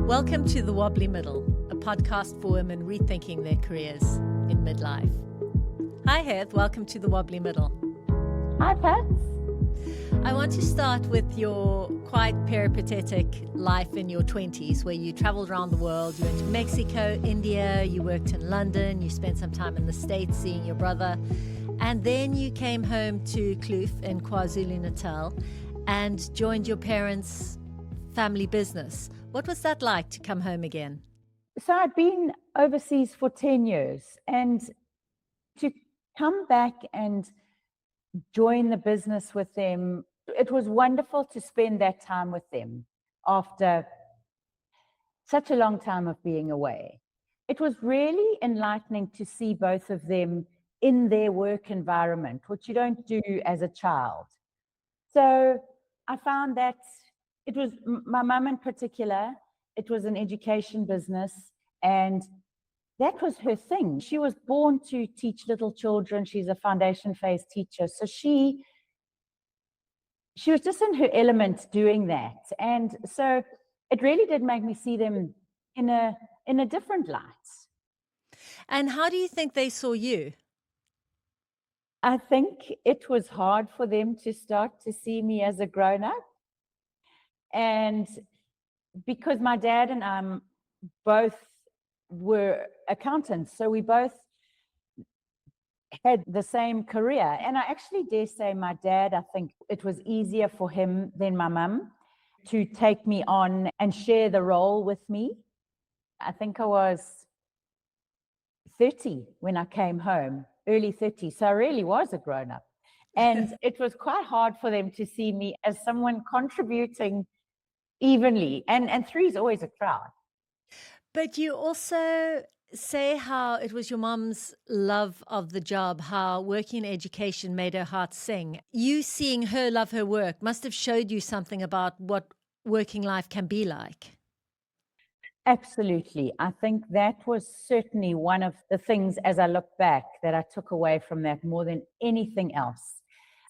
Welcome to The Wobbly Middle, a podcast for women rethinking their careers in midlife. Hi, Heather. Welcome to The Wobbly Middle. Hi, Pats. I want to start with your quite peripatetic life in your 20s, where you traveled around the world. You went to Mexico, India, you worked in London, you spent some time in the States seeing your brother, and then you came home to Kloof in KwaZulu-Natal and joined your parents' family business. What was that like to come home again? So I'd been overseas for 10 years, and to come back and join the business with them, it was wonderful to spend that time with them after such a long time of being away. It was really enlightening to see both of them in their work environment, which you don't do as a child. So I found that it was, my mum in particular, it was an education business, and that was her thing. She was born to teach little children. She's a foundation phase teacher. So she was just in her element doing that. And so it really did make me see them in a different light. And how do you think they saw you? I think it was hard for them to start to see me as a grown-up. And because my dad and I both were accountants, so we both had the same career. And I actually dare say my dad, I think it was easier for him than my mum to take me on and share the role with me. I think I was 30 when I came home, early 30s. So I really was a grown-up. And it was quite hard for them to see me as someone contributing evenly. And three is always a crowd. But you also say how it was your mom's love of the job, how working in education made her heart sing. You seeing her love her work must have showed you something about what working life can be like. Absolutely. I think that was certainly one of the things, as I look back, that I took away from that more than anything else.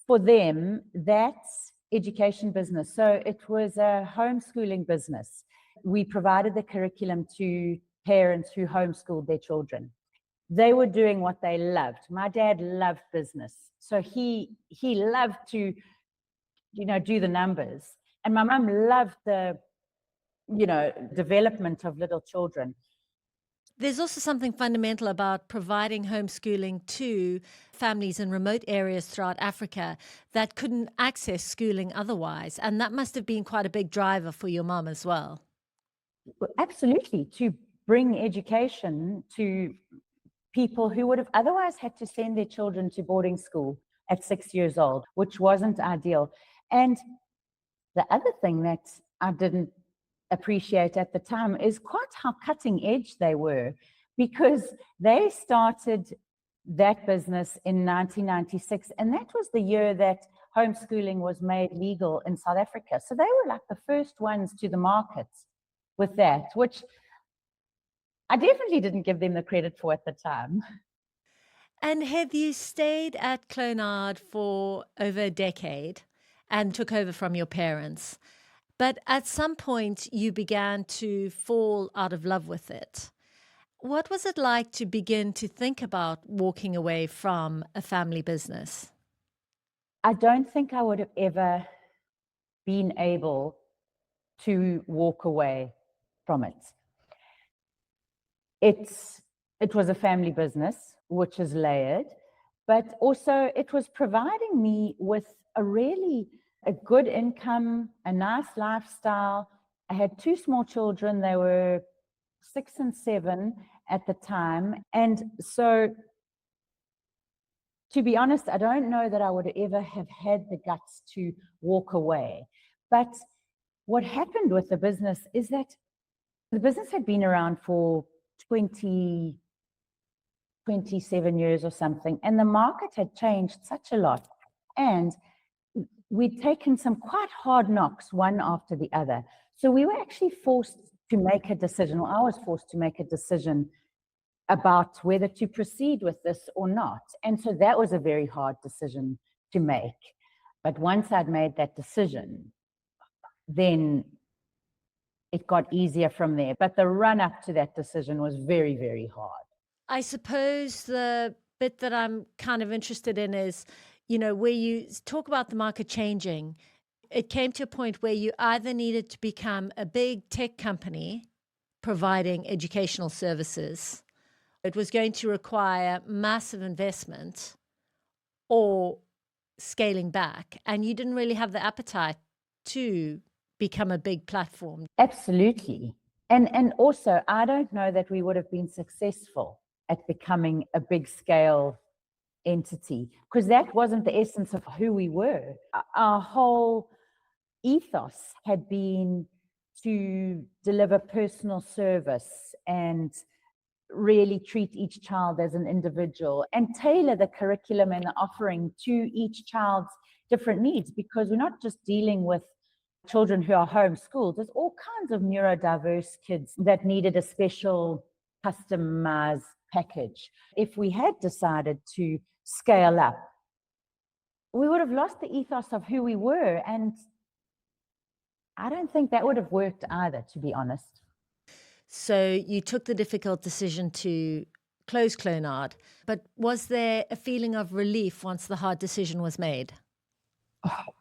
For them, that's education business. So it was a homeschooling business. We provided the curriculum to parents who homeschooled their children. They were doing what they loved. My dad loved business. So he loved to, do the numbers. And my mum loved the, development of little children. There's also something fundamental about providing homeschooling to families in remote areas throughout Africa that couldn't access schooling otherwise. And that must have been quite a big driver for your mom as well. Absolutely, to bring education to people who would have otherwise had to send their children to boarding school at 6 years old, which wasn't ideal. And the other thing that I didn't appreciate at the time is quite how cutting edge they were, because they started that business in 1996, and that was the year that homeschooling was made legal in South Africa. So they were like the first ones to the market with that, which I definitely didn't give them the credit for at the time. And have you stayed at Clonard for over a decade and took over from your parents? But at some point, you began to fall out of love with it. What was it like to begin to think about walking away from a family business? I don't think I would have ever been able to walk away from it. It was a family business, which is layered, but also it was providing me with a good income, a nice lifestyle. I had two small children. They were 6 and 7 at the time. And so, to be honest, I don't know that I would ever have had the guts to walk away. But what happened with the business is that the business had been around for 27 years or something, and the market had changed such a lot. And we'd taken some quite hard knocks, one after the other. So we were actually forced to make a decision, or I was forced to make a decision about whether to proceed with this or not. And so that was a very hard decision to make. But once I'd made that decision, then it got easier from there. But the run up to that decision was very, very hard. I suppose the bit that I'm kind of interested in is, where you talk about the market changing, it came to a point where you either needed to become a big tech company providing educational services. It was going to require massive investment or scaling back. And you didn't really have the appetite to become a big platform. Absolutely. And also, I don't know that we would have been successful at becoming a big scale entity, because that wasn't the essence of who we were. Our whole ethos had been to deliver personal service and really treat each child as an individual and tailor the curriculum and the offering to each child's different needs, because we're not just dealing with children who are homeschooled. There's all kinds of neurodiverse kids that needed a special customized package. If we had decided to scale up, we would have lost the ethos of who we were. And I don't think that would have worked either, to be honest. So you took the difficult decision to close Clonard, but was there a feeling of relief once the hard decision was made? Oh,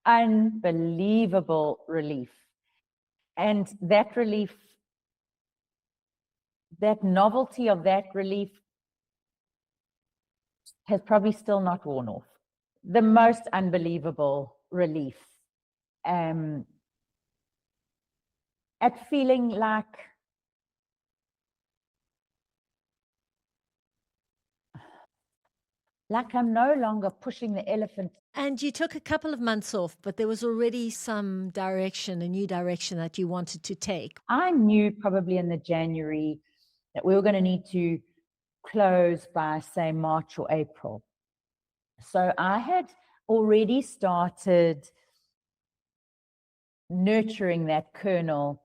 unbelievable relief. And that relief, that novelty of that relief has probably still not worn off. The most unbelievable relief at feeling like I'm no longer pushing the elephant. And you took a couple of months off, but there was already some direction, a new direction that you wanted to take. I knew probably in the January that we were going to need to close by, say, March or April. So I had already started nurturing that kernel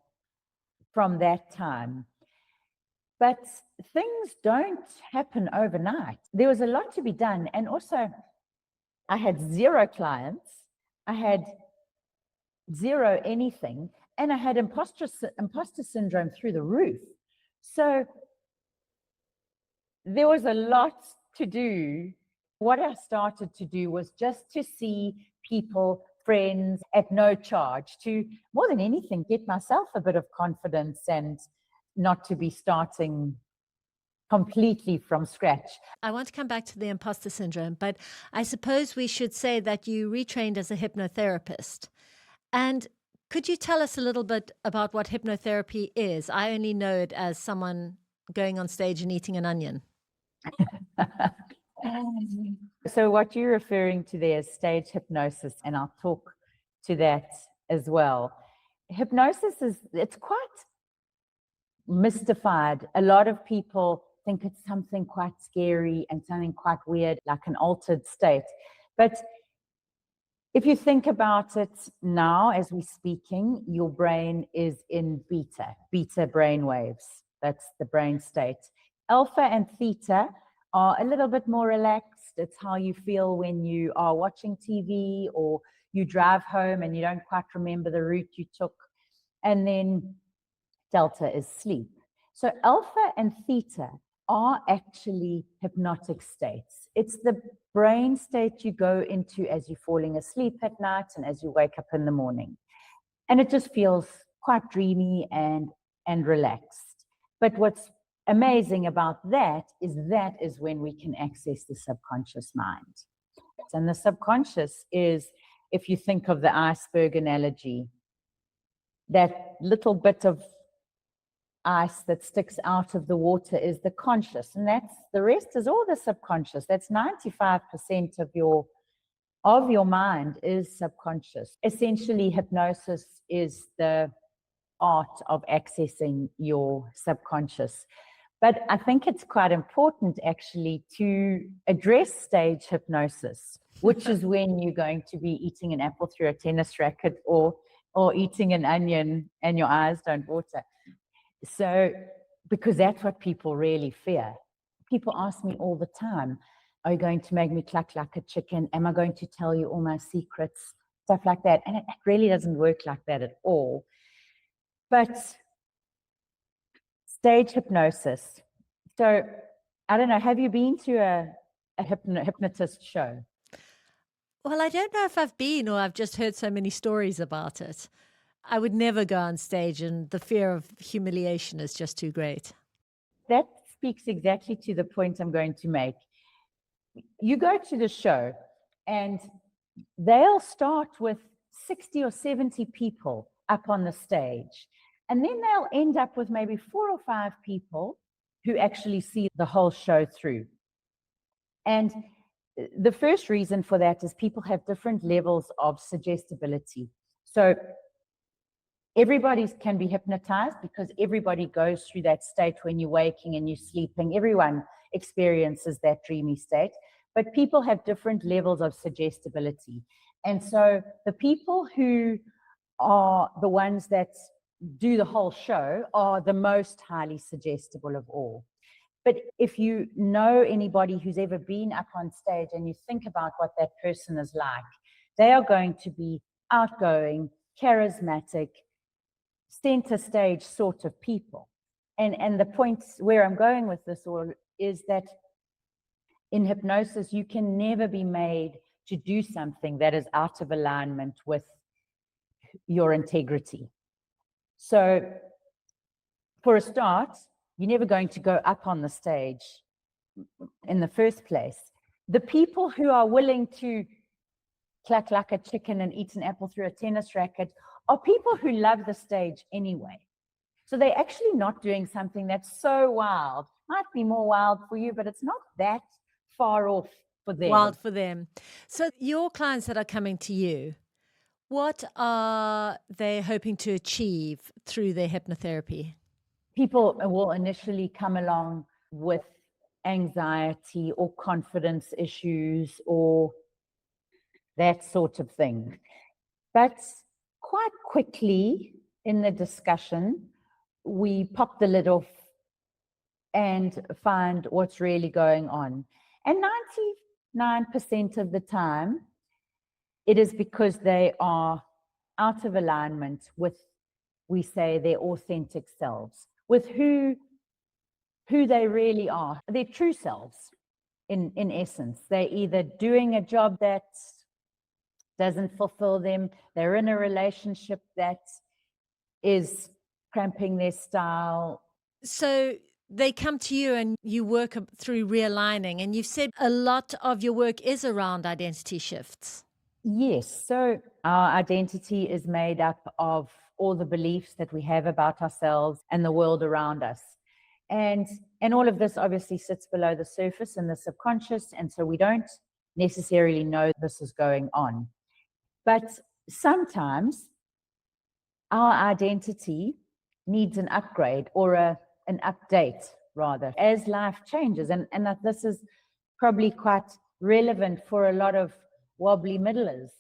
from that time. But things don't happen overnight. There was a lot to be done. And also, I had 0 clients. I had 0 anything. And I had imposter syndrome through the roof. So there was a lot to do. What I started to do was just to see people, friends at no charge, to more than anything, get myself a bit of confidence and not to be starting completely from scratch. I want to come back to the imposter syndrome, but I suppose we should say that you retrained as a hypnotherapist. And could you tell us a little bit about what hypnotherapy is? I only know it as someone going on stage and eating an onion. So what you're referring to there is stage hypnosis, and I'll talk to that as well. Hypnosis it's quite mystified. A lot of people think it's something quite scary and something quite weird, like an altered state. But if you think about it now, as we're speaking, your brain is in beta brain waves. That's the brain state. Alpha and theta are a little bit more relaxed. It's how you feel when you are watching TV or you drive home and you don't quite remember the route you took. And then delta is sleep. So alpha and theta are actually hypnotic states. It's the brain state you go into as you're falling asleep at night and as you wake up in the morning. And it just feels quite dreamy and relaxed. But what's amazing about that is when we can access the subconscious mind. And the subconscious is, if you think of the iceberg analogy, that little bit of ice that sticks out of the water is the conscious, and the rest is all the subconscious. That's 95% of your mind is subconscious. Essentially, hypnosis is the art of accessing your subconscious. But I think it's quite important actually to address stage hypnosis, which is when you're going to be eating an apple through a tennis racket or eating an onion and your eyes don't water. So, because that's what people really fear. People ask me all the time, are you going to make me cluck like a chicken? Am I going to tell you all my secrets? stuff like that. And it really doesn't work like that at all. But stage hypnosis. So I don't know, have you been to a hypnotist show? Well, I don't know if I've been or I've just heard so many stories about it. I would never go on stage, and the fear of humiliation is just too great. That speaks exactly to the point I'm going to make. You go to the show and they'll start with 60 or 70 people up on the stage. And then they'll end up with maybe 4 or 5 people who actually see the whole show through. And the first reason for that is people have different levels of suggestibility. So everybody can be hypnotized because everybody goes through that state when you're waking and you're sleeping. Everyone experiences that dreamy state, but people have different levels of suggestibility. And so the people who are the ones that do the whole show are the most highly suggestible of all. But if you know anybody who's ever been up on stage and you think about what that person is like, they are going to be outgoing, charismatic, center stage sort of people. And the point where I'm going with this all is that in hypnosis, you can never be made to do something that is out of alignment with your integrity. So for a start, you're never going to go up on the stage in the first place. The people who are willing to cluck like a chicken and eat an apple through a tennis racket are people who love the stage anyway. So they're actually not doing something that's so wild. Might be more wild for you, but it's not that far off for them. Wild for them. So your clients that are coming to you, what are they hoping to achieve through their hypnotherapy? People will initially come along with anxiety or confidence issues or that sort of thing. But quite quickly in the discussion, we pop the lid off and find what's really going on. And 99% of the time, it is because they are out of alignment with, we say, their authentic selves, with who they really are, their true selves, in essence. They're either doing a job that doesn't fulfill them, they're in a relationship that is cramping their style. So they come to you and you work through realigning, and you've said a lot of your work is around identity shifts. Yes, so our identity is made up of all the beliefs that we have about ourselves and the world around us. And all of this obviously sits below the surface in the subconscious, and so we don't necessarily know this is going on. But sometimes our identity needs an upgrade or an update, rather, as life changes. And that this is probably quite relevant for a lot of wobbly middlers,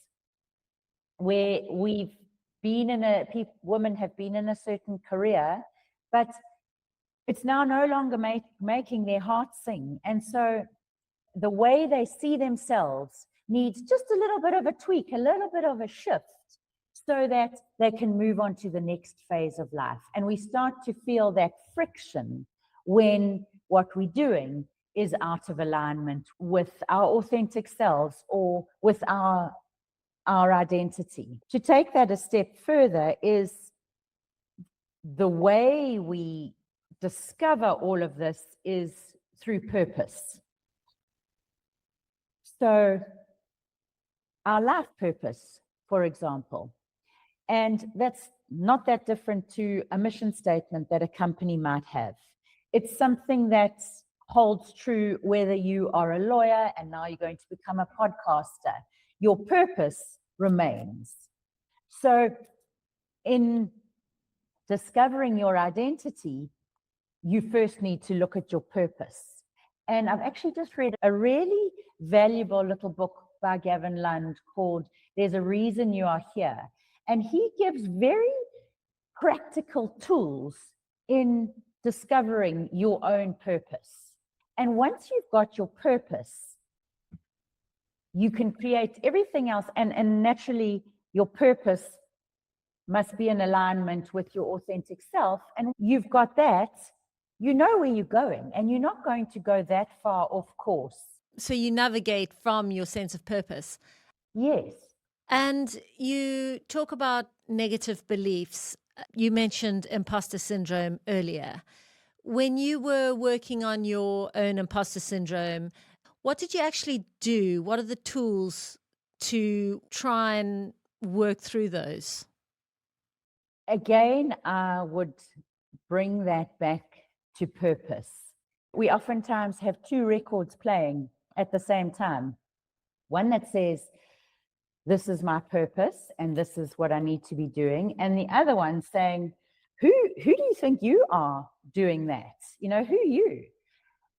where we've been in women have been in a certain career, but it's now no longer making their heart sing. And so the way they see themselves needs just a little bit of a tweak, a little bit of a shift, so that they can move on to the next phase of life. And we start to feel that friction when what we're doing is out of alignment with our authentic selves or with our identity. To take that a step further is the way we discover all of this is through purpose. So our life purpose, for example, and that's not that different to a mission statement that a company might have. It's something that holds true whether you are a lawyer and now you're going to become a podcaster. Your purpose remains. So in discovering your identity, you first need to look at your purpose. And I've actually just read a really valuable little book by Gavin Lund called There's a Reason You Are Here. And he gives very practical tools in discovering your own purpose. And once you've got your purpose, you can create everything else. And naturally, your purpose must be in alignment with your authentic self. And you've got that, you know where you're going, and you're not going to go that far off course. So you navigate from your sense of purpose. Yes. And you talk about negative beliefs. You mentioned imposter syndrome earlier. When you were working on your own imposter syndrome, what did you actually do? What are the tools to try and work through those? Again, I would bring that back to purpose. We oftentimes have two records playing at the same time. One that says, this is my purpose and this is what I need to be doing. And the other one saying, who do you think you are doing that? You know, who are you?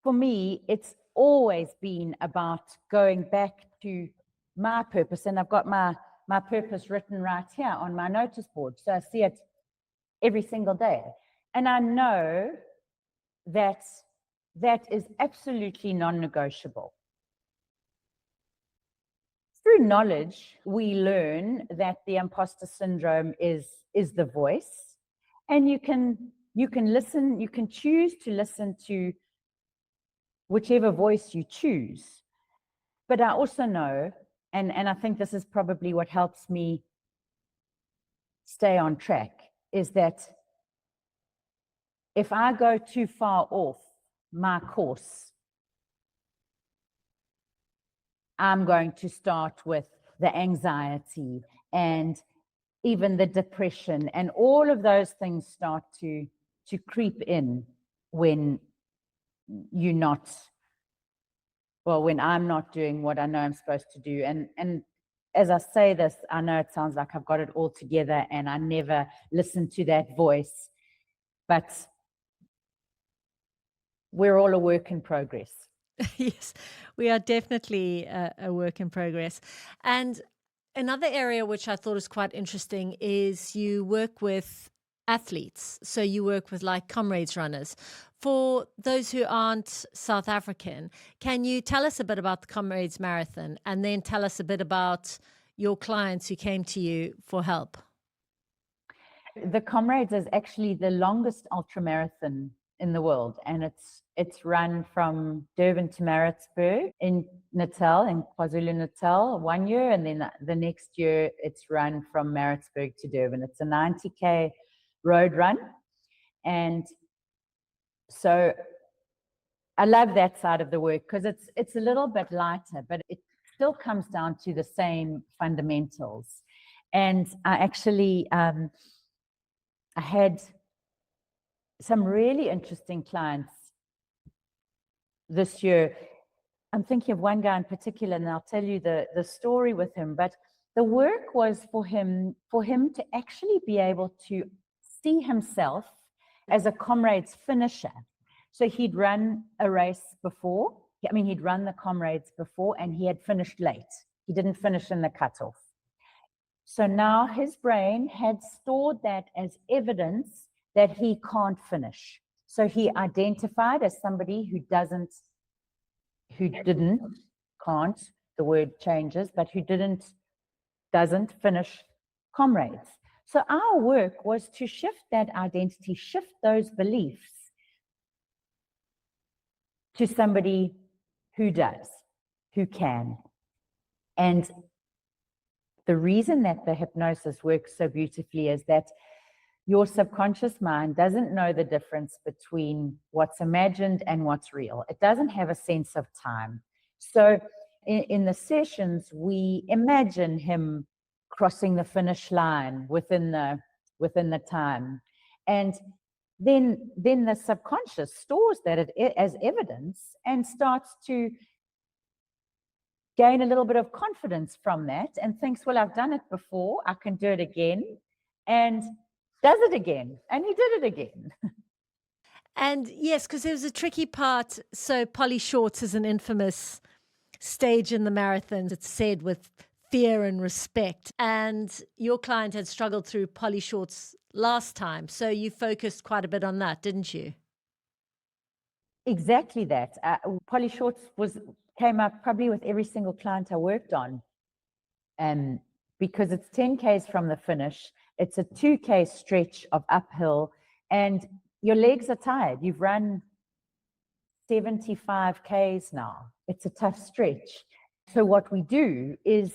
For me, it's always been about going back to my purpose. And I've got my purpose written right here on my notice board. So I see it every single day. And I know that that is absolutely non-negotiable. Through knowledge, we learn that the imposter syndrome is the voice. And you can listen, you can choose to listen to whichever voice you choose. But I also know, and I think this is probably what helps me stay on track, is that if I go too far off my course, I'm going to start with the anxiety and even the depression, and all of those things start to creep in when you're not, well, when I'm not doing what I know I'm supposed to do. And as I say this, I know it sounds like I've got it all together and I never listen to that voice, but we're all a work in progress. Yes, we are definitely a work in progress. And another area which I thought is quite interesting is you work with athletes. So you work with like Comrades runners. For those who aren't South African, can you tell us a bit about the Comrades Marathon and then tell us a bit about your clients who came to you for help? The Comrades is actually the longest ultramarathon in the world, and it's run from Durban to Maritzburg in Natal, in KwaZulu-Natal, 1 year, and then the next year it's run from Maritzburg to Durban. It's a 90K road run, and so I love that side of the work because it's a little bit lighter, but it still comes down to the same fundamentals. And I actually I had some really interesting clients this year. I'm thinking of one guy in particular, and I'll tell you the story with him. But the work was for him to actually be able to see himself as a Comrades finisher. So he'd run a race before. I mean, he'd run the Comrades before, and he had finished late. He didn't finish in the cutoff. So now his brain had stored that as evidence that he can't finish. So he identified as somebody who can't, the word changes, but who doesn't finish Comrades. So our work was to shift that identity, shift those beliefs to somebody who does, who can. And the reason that the hypnosis works so beautifully is that your subconscious mind doesn't know the difference between what's imagined and what's real. It doesn't have a sense of time. So in the sessions, we imagine him crossing the finish line within the time. And then the subconscious stores that as evidence and starts to gain a little bit of confidence from that and thinks, well, I've done it before, I can do it again, and does it again. And he did it again. And yes, because there was a tricky part. So Polly Shorts is an infamous stage in the marathons. It's said with fear and respect. And your client had struggled through Polly Shorts last time. So you focused quite a bit on that, didn't you? Exactly that. Polly Shorts came up probably with every single client I worked on. because it's 10 Ks from the finish. It's a 2K stretch of uphill, and your legs are tired. You've run 75 Ks now. It's a tough stretch. So what we do is,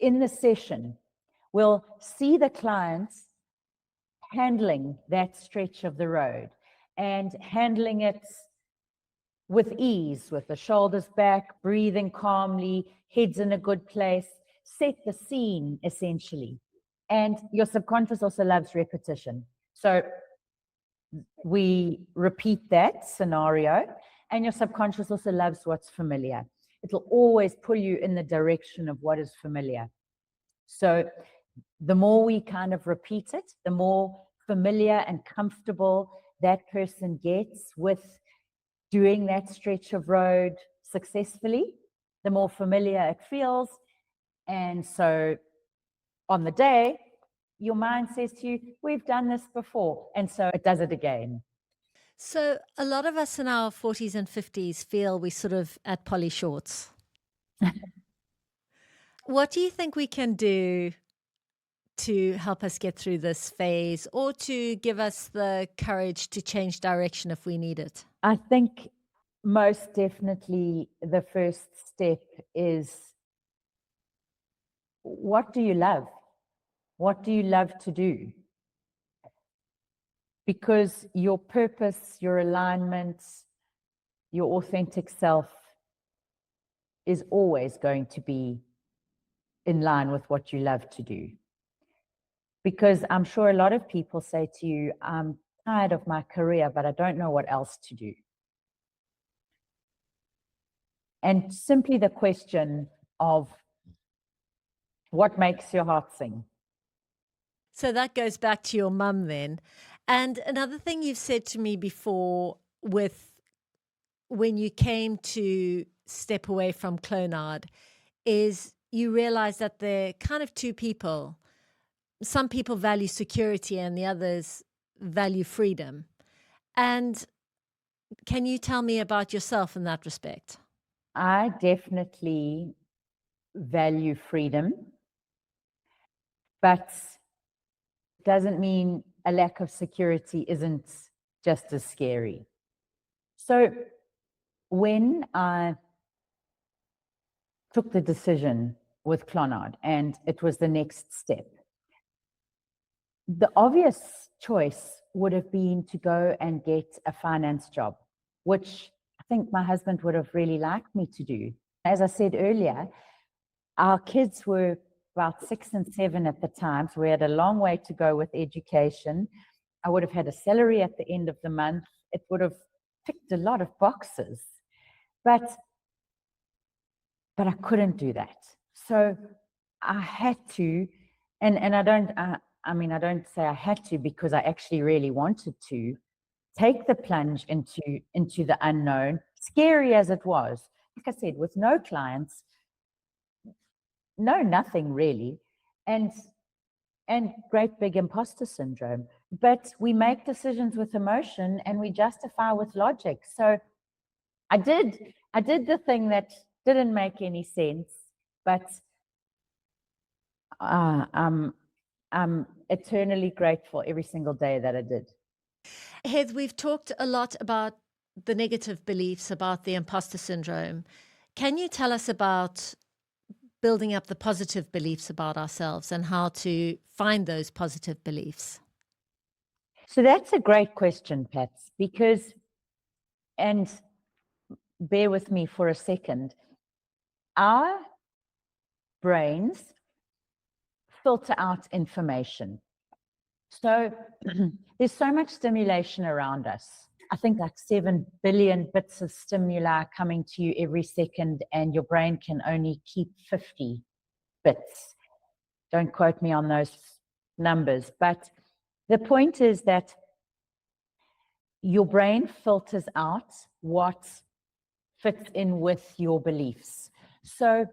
in the session, we'll see the clients handling that stretch of the road and handling it with ease, with the shoulders back, breathing calmly, heads in a good place, set the scene essentially. And your subconscious also loves repetition. So we repeat that scenario, and your subconscious also loves what's familiar. It'll always pull you in the direction of what is familiar. So the more we kind of repeat it, the more familiar and comfortable that person gets with doing that stretch of road successfully, the more familiar it feels. And so on the day, your mind says to you, we've done this before. And so it does it again. So a lot of us in our 40s and 50s feel we sort of at Polly Shorts. What do you think we can do to help us get through this phase, or to give us the courage to change direction if we need it? I think most definitely the first step is, what do you love? What do you love to do? Because your purpose, your alignment, your authentic self is always going to be in line with what you love to do. Because I'm sure a lot of people say to you, I'm tired of my career, but I don't know what else to do. And simply the question of, what makes your heart sing? So that goes back to your mum then. And another thing you've said to me before, with when you came to step away from Clonard, is you realize that they're kind of two people. Some people value security and the others value freedom. And can you tell me about yourself in that respect? I definitely value freedom, but it doesn't mean a lack of security isn't just as scary. So when I took the decision with Clonard and it was the next step, the obvious choice would have been to go and get a finance job, which I think my husband would have really liked me to do. As I said earlier, our kids were about 6 and 7 at the time, so we had a long way to go with education. I would have had a salary at the end of the month. It would have ticked a lot of boxes, but I couldn't do that. So I had to, and I don't say I had to, because I actually really wanted to take the plunge into the unknown, scary as it was. Like I said, with no clients, nothing really, and great big imposter syndrome. But we make decisions with emotion and we justify with logic. So I did the thing that didn't make any sense, but I'm eternally grateful every single day that I did. Heath, we've talked a lot about the negative beliefs about the imposter syndrome. Can you tell us about building up the positive beliefs about ourselves and how to find those positive beliefs? So that's a great question, Pats, because, and bear with me for a second, our brains filter out information. So there's so much stimulation around us. I think like 7 billion bits of stimuli coming to you every second, and your brain can only keep 50 bits. Don't quote me on those numbers, but the point is that your brain filters out what fits in with your beliefs. So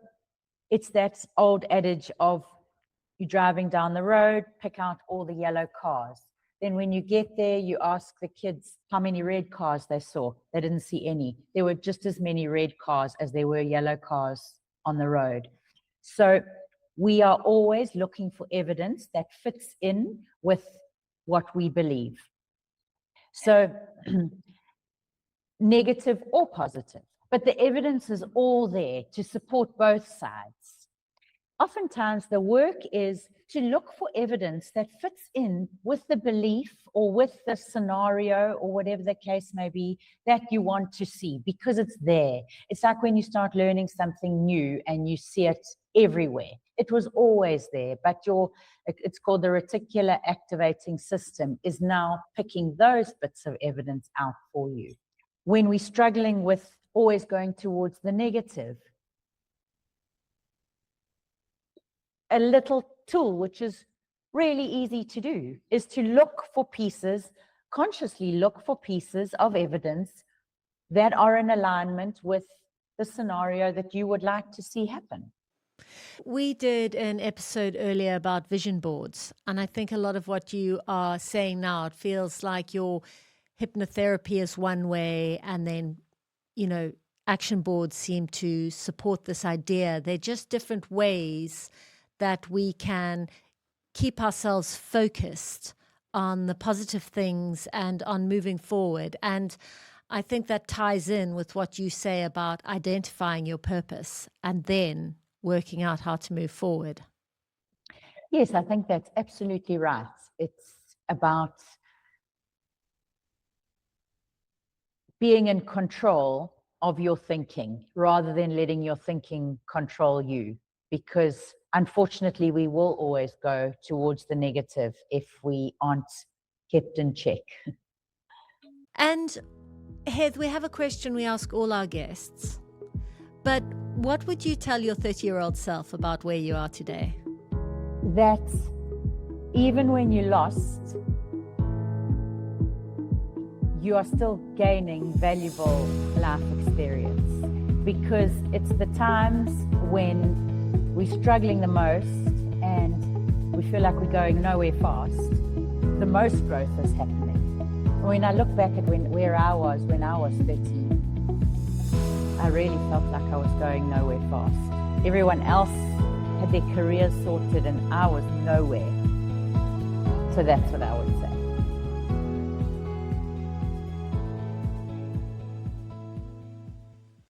it's that old adage of, you're driving down the road, pick out all the yellow cars. Then when you get there, you ask the kids how many red cars they saw. They didn't see any. There were just as many red cars as there were yellow cars on the road. So we are always looking for evidence that fits in with what we believe. So negative or positive, but the evidence is all there to support both sides. Oftentimes the work is to look for evidence that fits in with the belief or with the scenario or whatever the case may be that you want to see, because it's there. It's like when you start learning something new and you see it everywhere. It was always there, but it's called the reticular activating system is now picking those bits of evidence out for you. When we're struggling with always going towards the negative, a little tool, which is really easy to do, is to look for pieces, consciously look for pieces of evidence that are in alignment with the scenario that you would like to see happen. We did an episode earlier about vision boards, and I think a lot of what you are saying now, it feels like your hypnotherapy is one way, and then, action boards seem to support this idea. They're just different ways that we can keep ourselves focused on the positive things and on moving forward. And I think that ties in with what you say about identifying your purpose and then working out how to move forward. Yes, I think that's absolutely right. It's about being in control of your thinking rather than letting your thinking control you, because unfortunately we will always go towards the negative if we aren't kept in check. And Heath, we have a question we ask all our guests, but what would you tell your 30-year-old self about where you are today? That even when you lost, you are still gaining valuable life experience, because it's the times when we're struggling the most and we feel like we're going nowhere fast, the most growth is happening. When I look back at where I was when I was 13, I really felt like I was going nowhere fast. Everyone else had their careers sorted and I was nowhere. So that's what I would say.